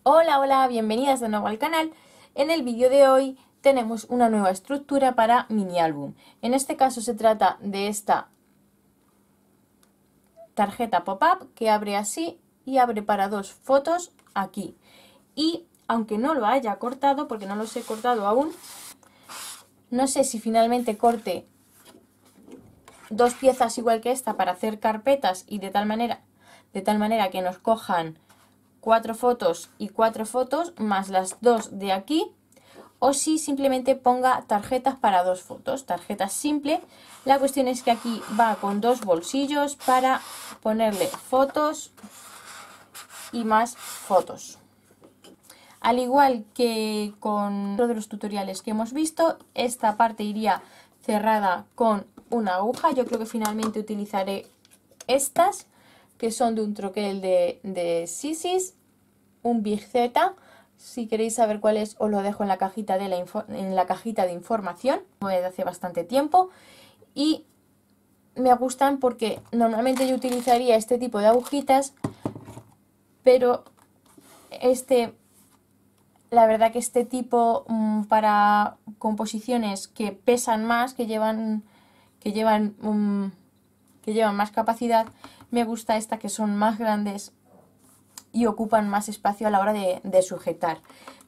Hola, hola, bienvenidas de nuevo al canal. En el vídeo de hoy tenemos una nueva estructura para mini álbum. En este caso se trata de esta tarjeta pop-up que abre así y abre para dos fotos aquí. Y aunque no lo haya cortado, porque no los he cortado aún, no sé si finalmente corte dos piezas igual que esta para hacer carpetas y de tal manera que nos cojan 4 fotos y 4 fotos más las dos de aquí, o si simplemente ponga tarjetas para dos fotos, tarjetas simple. La cuestión es que aquí va con dos bolsillos para ponerle fotos y más fotos. Al igual que con otro de los tutoriales que hemos visto, esta parte iría cerrada con una aguja. Yo creo que finalmente utilizaré estas, que son de un troquel de Sisis, un Big Z. Si queréis saber cuál es, os lo dejo en la cajita de información, desde hace bastante tiempo. Y me gustan porque normalmente yo utilizaría este tipo de agujitas, pero la verdad que este tipo para composiciones que pesan más, que llevan más capacidad, me gusta esta, que son más grandes y ocupan más espacio a la hora de sujetar.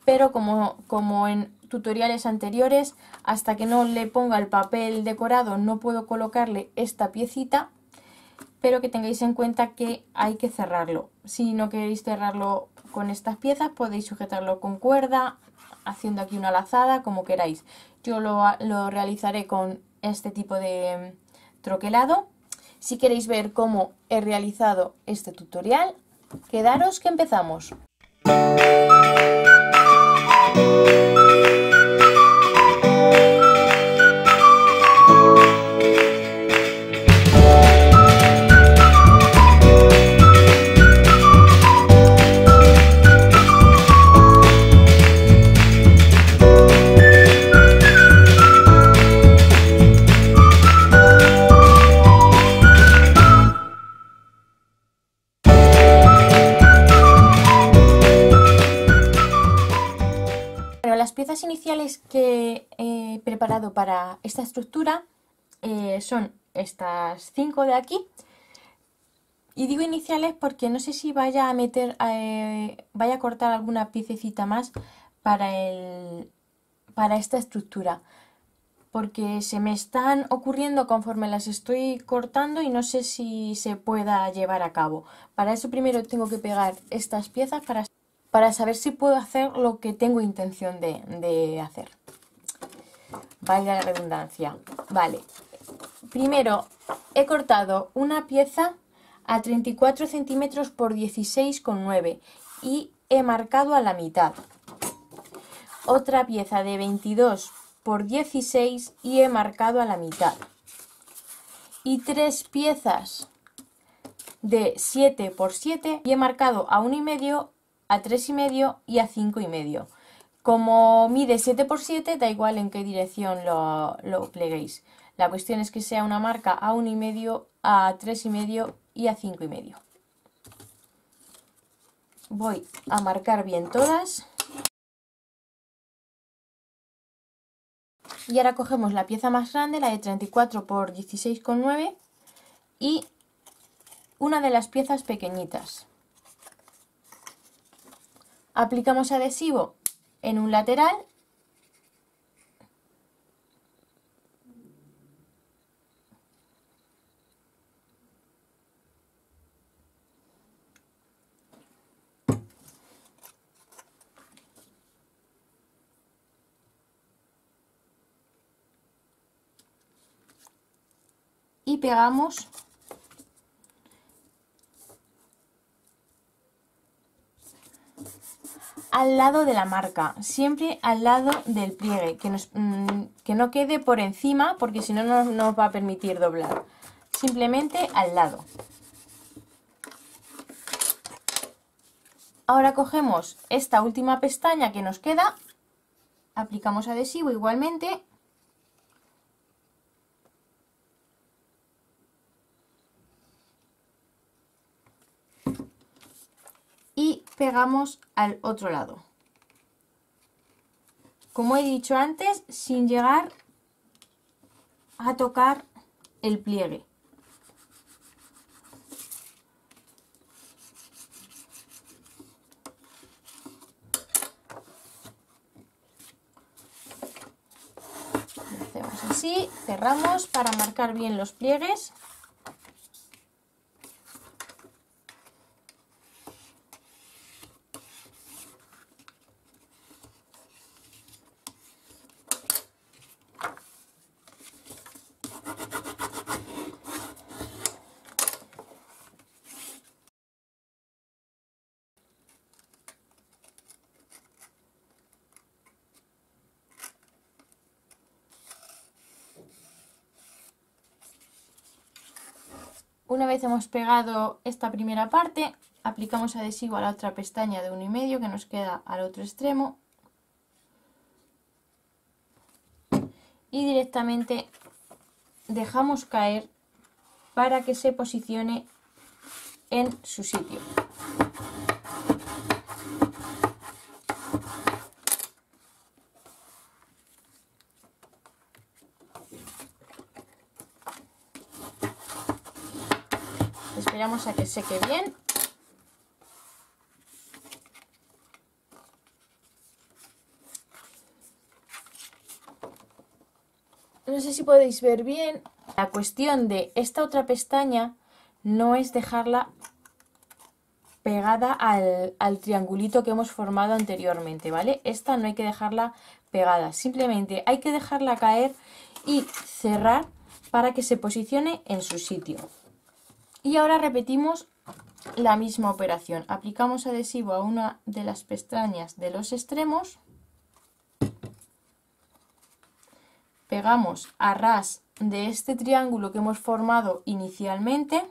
Pero como en tutoriales anteriores, hasta que no le ponga el papel decorado no puedo colocarle esta piecita, pero que tengáis en cuenta que hay que cerrarlo. Si no queréis cerrarlo con estas piezas, podéis sujetarlo con cuerda, haciendo aquí una lazada, como queráis. Yo lo realizaré con este tipo de troquelado. Si queréis ver cómo he realizado este tutorial, quedaros que empezamos. Las piezas iniciales que he preparado para esta estructura son estas 5 de aquí. Y digo iniciales porque no sé si vaya a cortar alguna piececita más para esta estructura, porque se me están ocurriendo conforme las estoy cortando y no sé si se pueda llevar a cabo. Para eso primero tengo que pegar estas piezas para saber si puedo hacer lo que tengo intención de hacer. Valga la redundancia. Vale. Primero he cortado una pieza a 34 centímetros por 16,9 y he marcado a la mitad. Otra pieza de 22 por 16 y he marcado a la mitad. Y 3 piezas de 7 por 7 y he marcado a 1,5, a 3,5 y a 5,5. Como mide 7 por 7, da igual en qué dirección lo pleguéis. La cuestión es que sea una marca a 1,5, a 3,5 y a 5,5. Voy a marcar bien todas. Y ahora cogemos la pieza más grande, la de 34 por 16,9 y una de las piezas pequeñitas. Aplicamos adhesivo en un lateral y pegamos al lado de la marca, siempre al lado del pliegue, que no quede por encima, porque si no nos va a permitir doblar, simplemente al lado. Ahora cogemos esta última pestaña que nos queda, aplicamos adhesivo igualmente y pegamos al otro lado. Como he dicho antes, sin llegar a tocar el pliegue. Hacemos así, cerramos para marcar bien los pliegues. Una vez hemos pegado esta primera parte, aplicamos adhesivo a la otra pestaña de 1,5 que nos queda al otro extremo y directamente dejamos caer para que se posicione en su sitio. Esperamos a que seque bien. No sé si podéis ver bien. La cuestión de esta otra pestaña no es dejarla pegada al triangulito que hemos formado anteriormente, ¿vale? Esta no hay que dejarla pegada, simplemente hay que dejarla caer y cerrar para que se posicione en su sitio. Y ahora repetimos la misma operación. Aplicamos adhesivo a una de las pestañas de los extremos. Pegamos a ras de este triángulo que hemos formado inicialmente.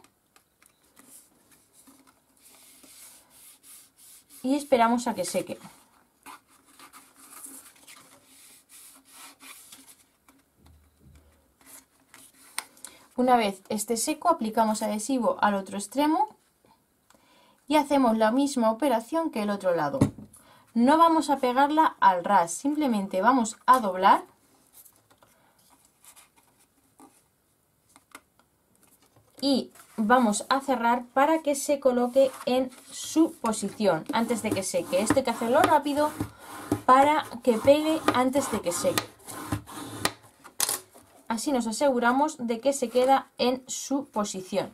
Y esperamos a que seque. Una vez esté seco, aplicamos adhesivo al otro extremo y hacemos la misma operación que el otro lado. No vamos a pegarla al ras, simplemente vamos a doblar y vamos a cerrar para que se coloque en su posición antes de que seque. Esto hay que hacerlo rápido para que pegue antes de que seque. Así nos aseguramos de que se queda en su posición.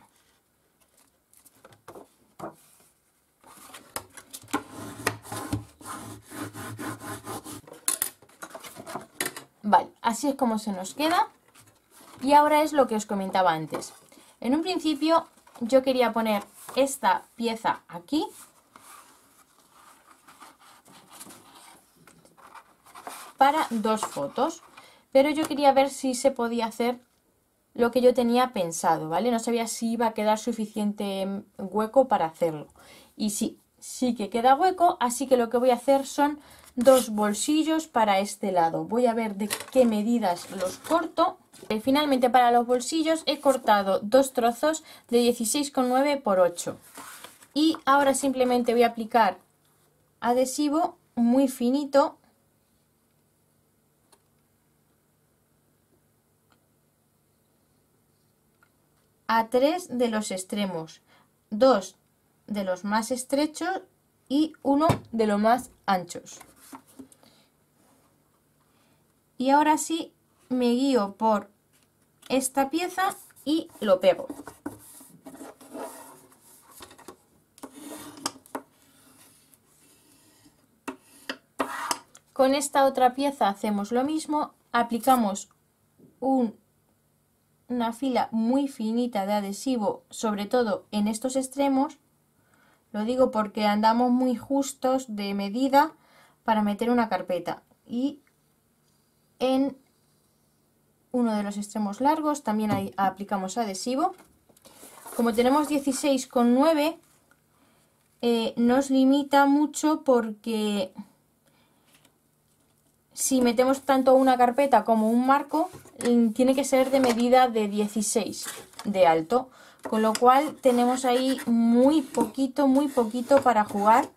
Vale, así es como se nos queda. Y ahora es lo que os comentaba antes. En un principio yo quería poner esta pieza aquí. Para 2 fotos. Pero yo quería ver si se podía hacer lo que yo tenía pensado, ¿vale? No sabía si iba a quedar suficiente hueco para hacerlo. Y sí que queda hueco, así que lo que voy a hacer son 2 bolsillos para este lado. Voy a ver de qué medidas los corto. Finalmente para los bolsillos he cortado 2 trozos de 16,9 por 8. Y ahora simplemente voy a aplicar adhesivo muy finito a 3 de los extremos, 2 de los más estrechos y 1 de los más anchos. Y ahora sí me guío por esta pieza y lo pego. Con esta otra pieza hacemos lo mismo, aplicamos una fila muy finita de adhesivo, sobre todo en estos extremos. Lo digo porque andamos muy justos de medida para meter una carpeta. Y en uno de los extremos largos también aplicamos adhesivo. Como tenemos 16,9 nos limita mucho porque si metemos tanto una carpeta como un marco, tiene que ser de medida de 16 de alto, con lo cual tenemos ahí muy poquito para jugar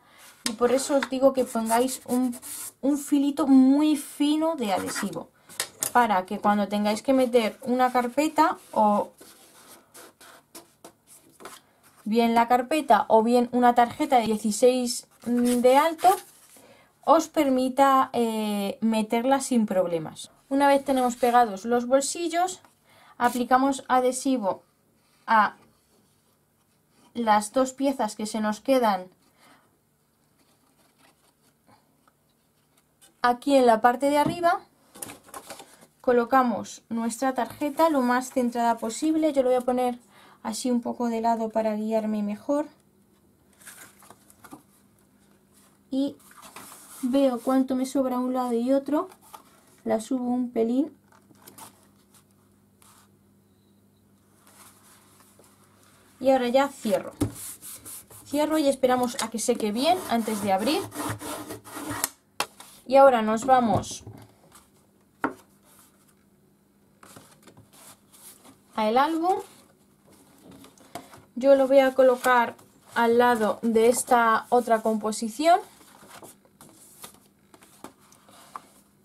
y por eso os digo que pongáis un filito muy fino de adhesivo, para que cuando tengáis que meter una carpeta, o bien la carpeta o bien una tarjeta de 16 de alto, os permita meterla sin problemas. Una vez tenemos pegados los bolsillos, aplicamos adhesivo a las dos piezas que se nos quedan aquí en la parte de arriba. Colocamos nuestra tarjeta lo más centrada posible. Yo lo voy a poner así un poco de lado para guiarme mejor. Y veo cuánto me sobra un lado y otro. La subo un pelín. Y ahora ya cierro. Cierro y esperamos a que seque bien antes de abrir. Y ahora nos vamos al álbum. Yo lo voy a colocar al lado de esta otra composición.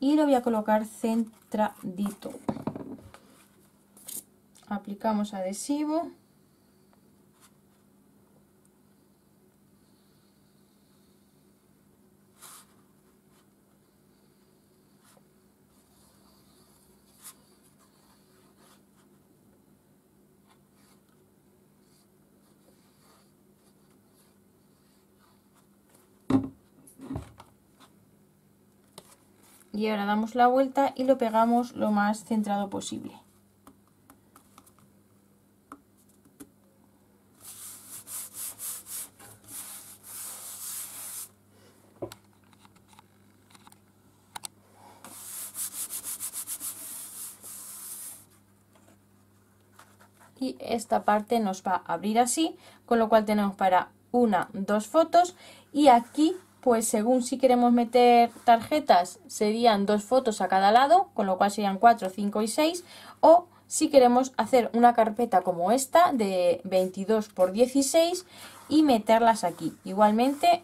Y lo voy a colocar centradito. Aplicamos adhesivo. Y ahora damos la vuelta y lo pegamos lo más centrado posible. Y esta parte nos va a abrir así, con lo cual tenemos para una, dos fotos. Y aquí, pues según si queremos meter tarjetas, serían 2 fotos a cada lado, con lo cual serían 4, 5 y 6. O si queremos hacer una carpeta como esta, de 22 por 16, y meterlas aquí. Igualmente,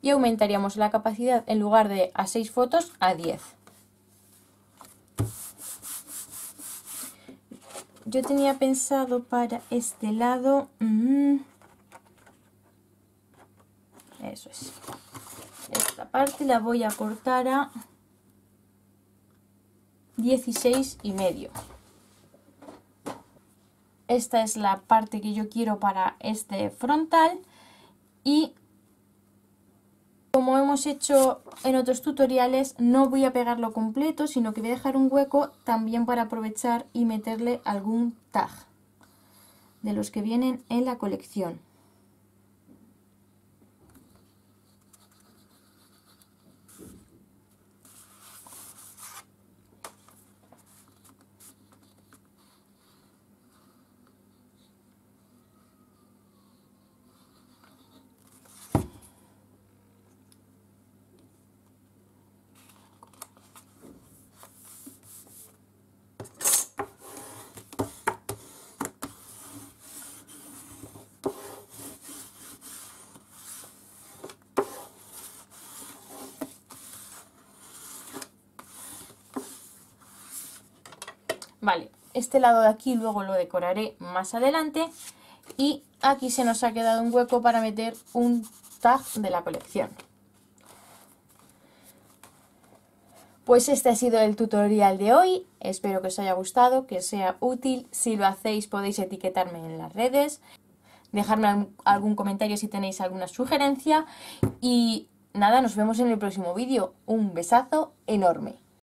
y aumentaríamos la capacidad, en lugar de a 6 fotos, a 10. Yo tenía pensado para este lado... Eso es. Esta parte la voy a cortar a 16,5. Esta es la parte que yo quiero para este frontal. Y como hemos hecho en otros tutoriales, no voy a pegarlo completo, sino que voy a dejar un hueco también para aprovechar y meterle algún tag de los que vienen en la colección. Vale, este lado de aquí luego lo decoraré más adelante. Y aquí se nos ha quedado un hueco para meter un tag de la colección. Pues este ha sido el tutorial de hoy. Espero que os haya gustado, que sea útil. Si lo hacéis podéis etiquetarme en las redes, dejarme algún comentario si tenéis alguna sugerencia. Y nada, nos vemos en el próximo vídeo. Un besazo enorme.